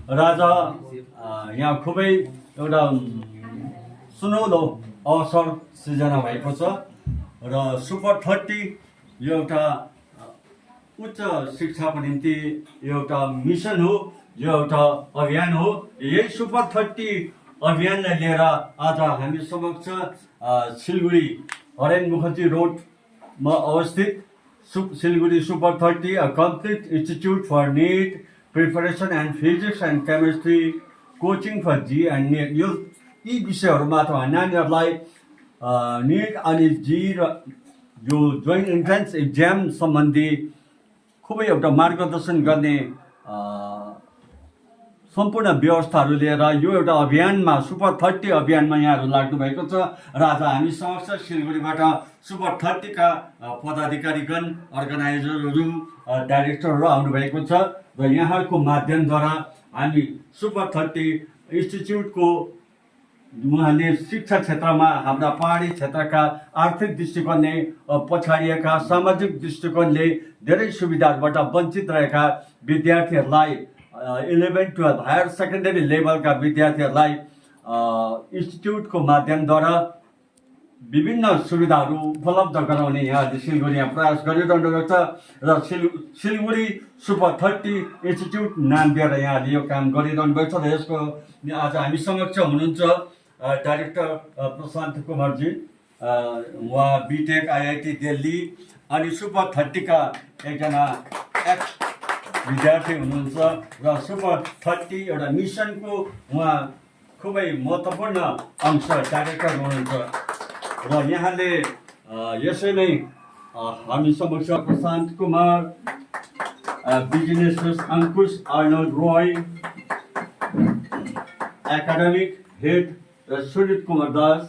र आज यहाँ खुबै एउटा सुनौलो अवसर सृजना भएको छ र सुपर 30 यो एउटा उच्च शिक्षाको निम्ति यो एउटा मिसन हो, यो एउटा अभियान हो। यही सुपर 30 अभियानलाई लिएर आज हामी समक्ष सिलगढी हरेन मुखर्जी रोडमा अवस्थित Siliguri super 30 a complete institute for NEET preparation and physics and chemistry coaching for JEE and NET, यो यी विषयहरूमा नानीहरूलाई नीट अनि जी र यो जोइन्ट इन्ट्रान्स इक्जाम सम्बन्धी खुबै एउटा मार्गदर्शन गर्ने सम्पूर्ण व्यवस्थाहरू लिएर यो एउटा अभियानमा सुपर 30 अभियानमा यहाँहरू लाग्नु भएको छ र आज हामी समक्ष सिलगढीबाट सुपर 30 का पदाधिकारीगण, अर्गनाइजरहरू, डाइरेक्टरहरू आउनुभएको छ र यहाँहरूको माध्यमद्वारा हामी सुपर 30 इन्स्टिट्युटको उहाँले शिक्षा क्षेत्रमा हाम्रा पहाडी क्षेत्रका आर्थिक दृष्टिकोणले पछाडिएका, सामाजिक दृष्टिकोणले धेरै सुविधाहरूबाट वञ्चित रहेका विद्यार्थीहरूलाई 11-12 हायर सेकेन्डरी लेभलका विद्यार्थीहरूलाई इन्स्टिट्युटको माध्यमद्वारा विभिन्न सुविधाहरू उपलब्ध गराउने यहाँ सिलगढीमा प्रयास गरिरहनु भएको छ र सिलगढी सुपर 30 इन्स्टिट्युट नाम दिएर यहाँले यो काम गरिरहनु भएको छ र यसको आज हामी समक्ष हुनुहुन्छ डाइरेक्टर प्रशान्त कुमारजी, उहाँ बिटेक आइआइटी दिल्ली अनि सुपर 30 का एकजना एक्स विद्यार्थी हुनुहुन्छ र सुपर 30 एउटा मिसनको उहाँ खुबै महत्त्वपूर्ण अंश डाइरेक्टर हुनुहुन्छ र यहाँले यसै नै हामी समक्ष प्रशान्त कुमार, बिजनेस अंकुश आर्नोल्ड रोय, एकाडेमिक हेड र सुजित कुमार दास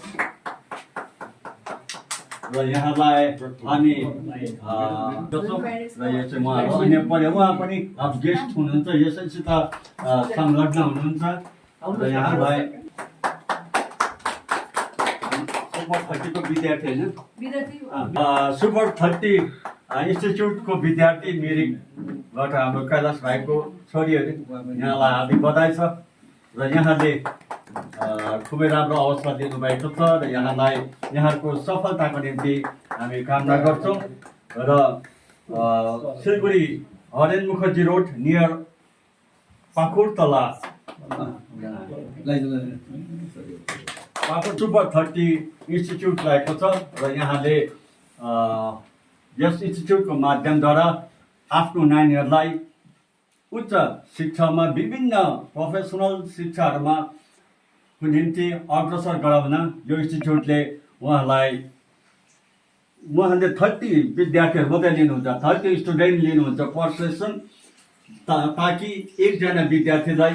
र यहाँलाई हामी र यो चाहिँ उहाँहरू अन्य पऱ्यो, उहाँ पनि गेस्ट हुनुहुन्छ, यसैसित संलग्न हुनुहुन्छ र यहाँलाई सुपर 30 को विद्यार्थी होइन, सुपर 30 इन्स्टिट्युटको विद्यार्थी मिरिकबाट हाम्रो कैलाश भाइको छोरीहरू, यहाँलाई हार्दिक बधाई छ र यहाँले खुबै राम्रो अवस्था दिनुभएको छ र यहाँलाई यहाँको सफलताको निम्ति हामी कामना गर्छौँ र Siliguri Haren Mukherjee road near Pakhurtala super 30 institute रहेको छ र यहाँले यस इन्स्टिट्युटको माध्यमद्वारा आफ्नो नानीहरूलाई उच्च शिक्षामा विभिन्न प्रोफेसनल शिक्षाहरूमा निम्ति अग्रसर गराउन यो इन्स्टिट्युटले उहाँले 30 विद्यार्थीहरू मात्रै लिनुहुन्छ, 30 स्टुडेन्ट लिनुहुन्छ पर सेसन, ताकि एकजना विद्यार्थीलाई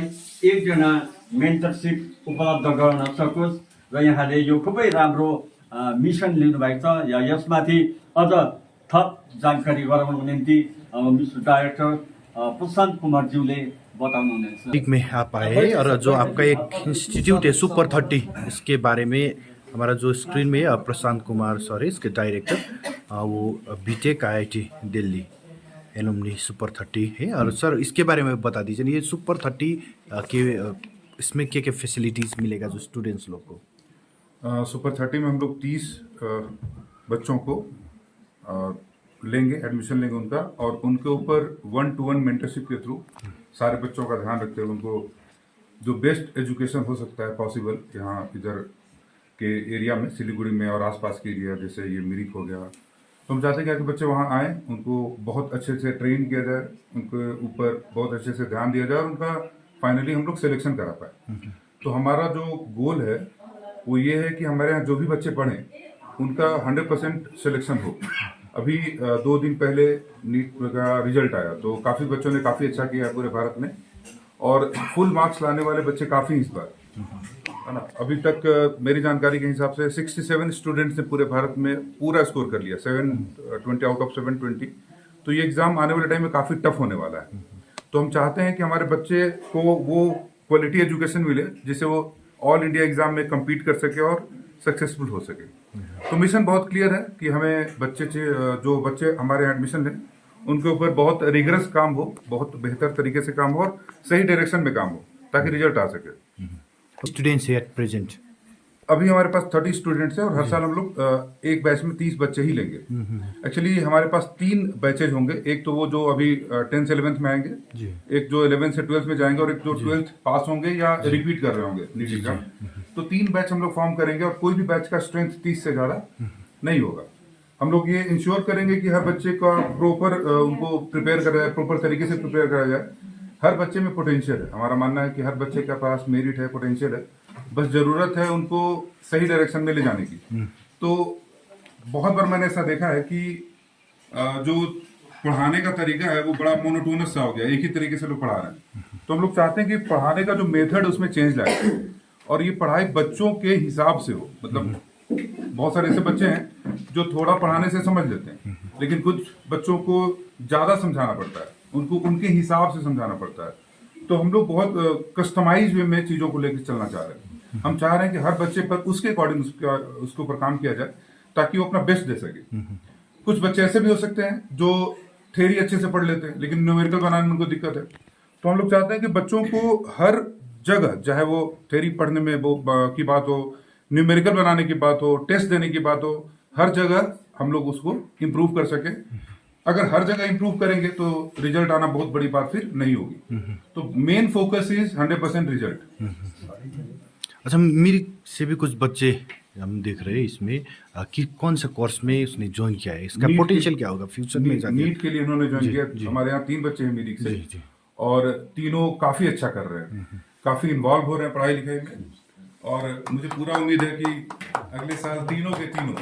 एकजना मेन्टरसिप उपलब्ध गराउन सकोस् र यहाँले यो खुबै राम्रो मिसन लिनुभएको छ। या यसमाथि अझ थप जानकारी गराउनको निम्ति मिस्टर डाइरेक्टर प्रशांत कुमार ज्यूले बताउनुहुनेछ। में आप आए हैं और जो आपका एक इंस्टीट्यूट है सुपर 30, इसके बारे में हमारा जो स्क्रीन में प्रशांत कुमार सर है, इसके डायरेक्टर, वो BTech IIT Delhi alumni super 30 है। और सर इसके बारे में बता दीजिए, ये सुपर 30 के इसमें क्या क्या फैसिलिटीज़ मिलेगा जो स्टूडेंट्स लोग को? सुपर 30 में हम लोग 30 बच्चों को लेंगे, एडमिशन लेंगे उनका, और उनके ऊपर 1-to-1 मेंटरशिप के थ्रू सारे बच्चों का ध्यान रखते हुए उनको जो बेस्ट एजुकेशन हो सकता है पॉसिबल यहाँ इधर के एरिया में, सिलीगुड़ी में और आसपास के एरिया जैसे ये मिरिक हो गया, तो हम चाहते हैं कि बच्चे वहाँ आएँ, उनको बहुत अच्छे से ट्रेन किया जाए, उनके ऊपर बहुत अच्छे से ध्यान दिया जाए और उनका फाइनली हम लोग सिलेक्शन करा पाए। तो हमारा जो गोल है वो ये है कि हमारे यहाँ जो भी बच्चे पढ़ें उनका 100% सिलेक्शन हो। अभी 2 दिन पहले नीट का रिजल्ट आया तो काफ़ी बच्चों ने काफ़ी अच्छा किया पूरे भारत में, और फुल मार्क्स लाने वाले बच्चे काफ़ी इस बार, है ना। अभी तक मेरी जानकारी के हिसाब से 67 स्टूडेंट्स ने पूरे भारत में पूरा स्कोर कर लिया, 720 आउट ऑफ 720। तो ये एग्ज़ाम आने वाले टाइम में काफ़ी टफ होने वाला है। तो हम चाहते हैं कि हमारे बच्चे को वो क्वालिटी एजुकेशन मिले जिससे वो ऑल इंडिया एग्ज़ाम में कम्पीट कर सके और सक्सेसफुल हो सके। तो मिशन बहुत क्लियर है कि हमें जो बच्चे हमारे यहाँ एडमिशन लें उनके ऊपर बहुत रिगरस काम हो, बहुत बेहतर तरीके से काम हो और सही डायरेक्शन में काम हो। ताकि रिजल्ट आ सके। स्टूडेंट्स है एट प्रेजेंट? अभी हमारे पास 30 स्टूडेंट्स हैं और हर साल हम लोग एक बैच में 30 बच्चे ही लेंगे। एक्चुअली हमारे पास 3 बैचेज होंगे, एक तो वो जो अभी 10th 11th में आएंगे, एक जो 11th से 12th में जाएंगे और एक जो 12th पास होंगे या रिपीट कर रहे होंगे नीट एग्जाम। तो 3 बैच हम लोग फॉर्म करेंगे और कोई भी बैच का स्ट्रेंथ 30 से ज्यादा नहीं होगा। हम लोग ये इंश्योर करेंगे कि हर बच्चे का प्रॉपर उनको प्रिपेयर करा जाए, प्रॉपर तरीके से प्रिपेयर करा जाए। हर बच्चे में पोटेंशियल है, हमारा मानना है कि हर बच्चे के पास मेरिट है, पोटेंशियल है, बस जरूरत है उनको सही डायरेक्शन में ले जाने की। तो बहुत बार मैंने ऐसा देखा है कि जो पढ़ाने का तरीका है वो बड़ा मोनोटोनस सा हो गया, एक ही तरीके से लोग पढ़ा रहे हैं। तो हम लोग चाहते हैं कि पढ़ाने का जो मेथड उसमें चेंज लाए और ये पढ़ाई बच्चों के हिसाब से हो। मतलब बहुत सारे ऐसे बच्चे हैं जो थोड़ा पढ़ाने से समझ लेते हैं, लेकिन कुछ बच्चों को ज्यादा समझाना पड़ता है, उनको उनके हिसाब से समझाना पड़ता है। तो हम लोग बहुत कस्टमाइज वे में चीजों को लेकर चलना चाह रहे हैं। हम चाह रहे हैं कि हर बच्चे पर उसके अकॉर्डिंग उसके ऊपर काम किया जाए ताकि वो अपना बेस्ट दे सके। कुछ बच्चे ऐसे भी हो सकते हैं जो थ्योरी अच्छे से पढ़ लेते हैं लेकिन न्यूमेरिकल बनाने में उनको दिक्कत है। तो हम लोग चाहते हैं कि बच्चों को हर जगह, चाहे वो थ्योरी पढ़ने में वो की बात हो, न्यूमेरिकल बनाने की बात हो, टेस्ट देने की बात हो, हर जगह हम लोग उसको इम्प्रूव कर सके। अगर हर जगह इम्प्रूव करेंगे तो रिजल्ट आना बहुत बड़ी बात फिर नहीं होगी। तो मेन फोकस इज 100% रिजल्ट। अच्छा, मेरे से भी कुछ बच्चे हम देख रहे हैं इसमें कि कौन सा कोर्स में उसने ज्वाइन किया है, इसका पोटेंशियल क्या होगा फ्यूचर में जाके? नीट के लिए उन्होंने ज्वाइन किया। हमारे यहाँ 3 बच्चे हैं मिरिक से और तीनों काफी अच्छा कर रहे हैं, काफी इन्वॉल्व हो रहे हैं पढ़ाई लिखाई में और मुझे पूरा उम्मीद है कि अगले साल तीनों के तीनों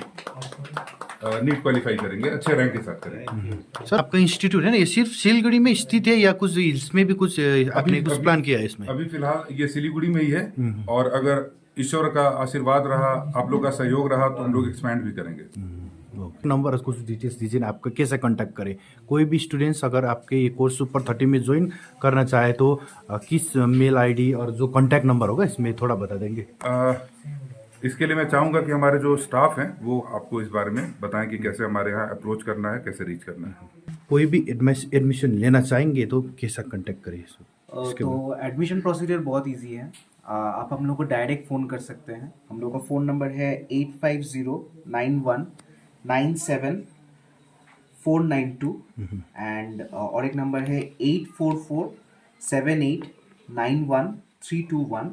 नीट क्वालिफाई करेंगे, अच्छे रैंक के साथ करेंगे। सर, आपका इंस्टीट्यूट है ना, ये सिर्फ सिलीगुड़ी में स्थित है या कुछ इसमें भी कुछ आपने कुछ प्लान किया है इसमें? अभी फिलहाल ये सिलीगुड़ी में ही है और अगर ईश्वर का आशीर्वाद रहा, आप लोग का सहयोग रहा तो हम लोग एक्सपैंड भी करेंगे। नंबर और कुछ डिटेल्स दीजिए ना, आपका कैसे कांटेक्ट करे कोई भी स्टूडेंट्स अगर आपके ये कोर्स सुपर 30 में ज्वाइन करना चाहे तो किस मेल आईडी और जो कांटेक्ट नंबर होगा इसमें थोड़ा बता देंगे? इसके लिए मैं चाहूंगा कि हमारे जो स्टाफ हैं वो आपको इस बारे में बताएं कि कैसे हमारे यहाँ अप्रोच करना है, कैसे रीच करना है। कोई भी एडमिशन लेना चाहेंगे तो कैसा कांटेक्ट करिए? तो एडमिशन प्रोसीजर बहुत इजी है। आप हम लोग को डायरेक्ट फ़ोन कर सकते हैं। हम लोग का फ़ोन नंबर है 8509197492 एंड और एक नंबर है 8447891321।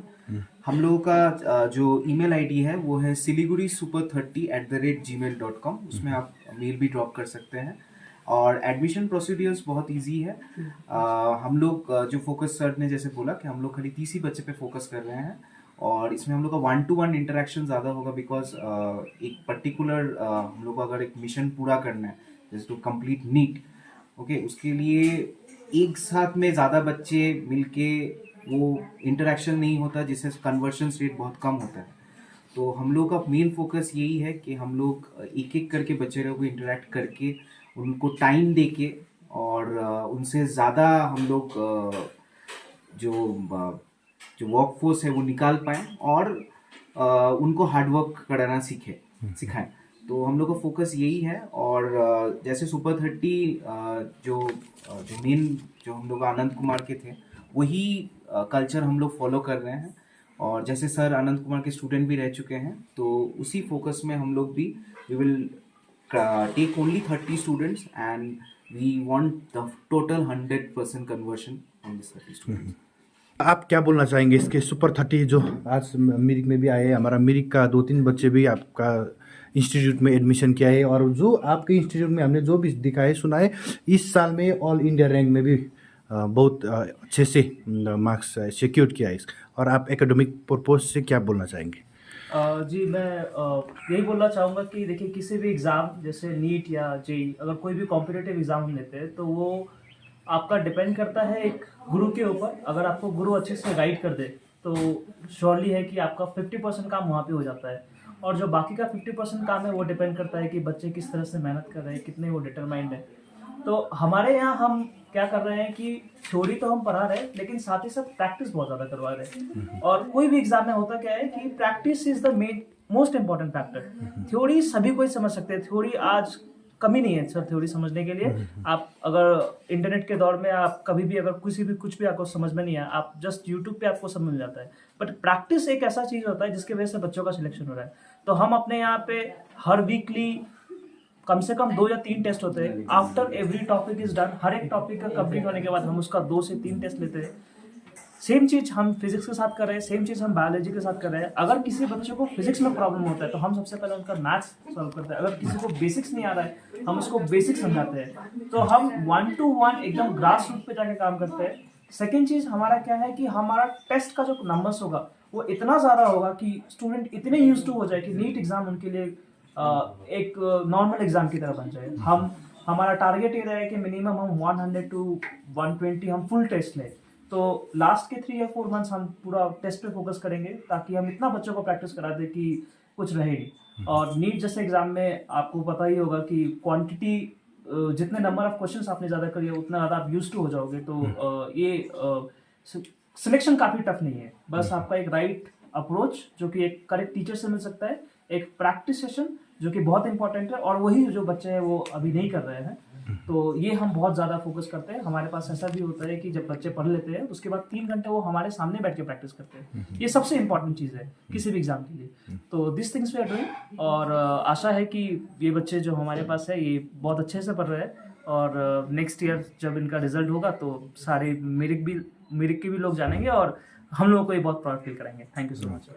हम लोगों का जो ईमेल आईडी है वो है siliguri super30@gmail.com। उसमें आप मेल भी ड्रॉप कर सकते हैं और एडमिशन प्रोसीडियर्स बहुत इजी है। हम लोग जो फोकस सर ने जैसे बोला कि हम लोग खाली 30 ही बच्चे पे फोकस कर रहे हैं और इसमें हम लोग का 1-to-1 इंटरेक्शन ज़्यादा होगा बिकॉज एक पर्टिकुलर हम लोग को अगर एक मिशन पूरा करना है जैसे टू कंप्लीट नीट, ओके, उसके लिए एक साथ में ज़्यादा बच्चे मिलके वो इंटरेक्शन नहीं होता जिससे कन्वर्शन रेट बहुत कम होता है। तो हम लोग का मेन फोकस यही है कि हम लोग एक एक करके बच्चे लोगों को इंटरेक्ट करके उनको टाइम देके और उनसे ज़्यादा हम लोग जो वर्क फोर्स है वो निकाल पाएँ और उनको हार्डवर्क कराना सिखाएं। तो हम लोग का फोकस यही है और जैसे सुपर 30 जो मेन जो हम लोग आनंद कुमार के थे वही कल्चर हम लोग फॉलो कर रहे हैं और जैसे सर आनंद कुमार के स्टूडेंट भी रह चुके हैं तो उसी फोकस में हम लोग भी we will take only 30 students and we want the total 100% conversion on this 30 students. आप क्या बोलना चाहेंगे इसके सुपर 30 जो आज मिरिक में भी आए हैं? हमारा मिरिक का 2-3 बच्चे भी आपका इंस्टीट्यूट में एडमिशन किया है और जो आपके इंस्टीट्यूट में हमने जो भी दिखाए सुनाए इस साल में ऑल इंडिया रैंक में भी बहुत अच्छे से मार्क्स सिक्योर किया है। और आप एकेडमिक पर्पज से क्या बोलना चाहेंगे? जी, मैं यही बोलना चाहूँगा कि देखिए किसी भी एग्ज़ाम जैसे नीट या जेई अगर कोई भी कॉम्पिटिटिव एग्ज़ाम हम लेते हैं तो वो आपका डिपेंड करता है एक गुरु के ऊपर। अगर आपको गुरु अच्छे से गाइड कर दे तो श्योरली है कि आपका 50% काम वहाँ पे हो जाता है और जो बाकी का 50% काम है वो डिपेंड करता है कि बच्चे किस तरह से मेहनत कर रहे हैं, कितने वो डिटरमाइंड है। तो हमारे यहाँ हम क्या कर रहे हैं कि थ्योरी तो हम पढ़ा रहे हैं लेकिन साथ ही साथ प्रैक्टिस बहुत ज़्यादा करवा रहे हैं। और कोई भी एग्जाम में होता क्या है कि practice is the most important factor. Theory सभी कोई समझ सकते हैं, थ्योरी आज कमी नहीं है सर थ्योरी समझने के लिए। आप अगर इंटरनेट के दौर में आप कभी भी अगर कुछ भी आपको समझ में नहीं है, आप जस्ट यूट्यूब पे आपको सब मिल जाता है। बट प्रैक्टिस एक ऐसा चीज़ होता है जिसकी वजह से बच्चों का सिलेक्शन हो रहा है। तो हम अपने यहाँ पे हर वीकली कम से कम 2 या 3 टेस्ट होते हैं। After every topic is done, हर एक टॉपिक का कंप्लीट होने के बाद हम उसका 2 से 3 टेस्ट लेते हैं। सेम चीज़ हम फिजिक्स के साथ कर रहे हैं, सेम चीज़ हम बायोलॉजी के साथ कर रहे हैं। अगर किसी बच्चे को फिजिक्स में प्रॉब्लम होता है तो हम सबसे पहले उनका मैथ्स सॉल्व करते हैं। अगर किसी को बेसिक्स नहीं आ रहा है हम उसको बेसिक्स समझाते हैं। तो हम 1 to 1 एकदम ग्रास रूट पे जाके काम करते हैं। सेकेंड चीज़ हमारा क्या है कि हमारा टेस्ट का जो नंबर्स होगा वो इतना ज़्यादा होगा कि स्टूडेंट इतने यूज टू हो जाए कि नीट एग्जाम उनके लिए एक नॉर्मल एग्जाम की तरह बन जाए। हमारा टारगेट ये रहा है कि मिनिमम हम 100 to 120 हम फुल टेस्ट लें। तो लास्ट के 3 या 4 मंथ्स हम पूरा टेस्ट पे फोकस करेंगे ताकि हम इतना बच्चों को प्रैक्टिस करा दें कि कुछ रहे नहीं। और नीट जैसे एग्जाम में आपको पता ही होगा कि क्वांटिटी जितने नंबर ऑफ क्वेश्चंस आपने ज़्यादा करिए उतना ज़्यादा आप यूज टू हो जाओगे। तो ये सिलेक्शन काफ़ी टफ नहीं है। बस आपका एक राइट अप्रोच जो कि एक करेक्ट टीचर से मिल सकता है, एक प्रैक्टिस सेशन जो कि बहुत इंपॉर्टेंट है और वही जो बच्चे हैं वो अभी नहीं कर रहे हैं। तो ये हम बहुत ज़्यादा फोकस करते हैं। हमारे पास ऐसा भी होता है कि जब बच्चे पढ़ लेते हैं उसके बाद 3 घंटे वो हमारे सामने बैठ के प्रैक्टिस करते हैं। ये सबसे इंपॉर्टेंट चीज़ है किसी भी एग्जाम के लिए। तो this things we are doing और आशा है कि ये बच्चे जो हमारे पास है ये बहुत अच्छे से पढ़ रहे हैं और नेक्स्ट ईयर जब इनका रिजल्ट होगा तो सारे मेरिट के भी लोग जानेंगे और हम लोगों को ये बहुत प्राउड फील कराएंगे। Thank you so much.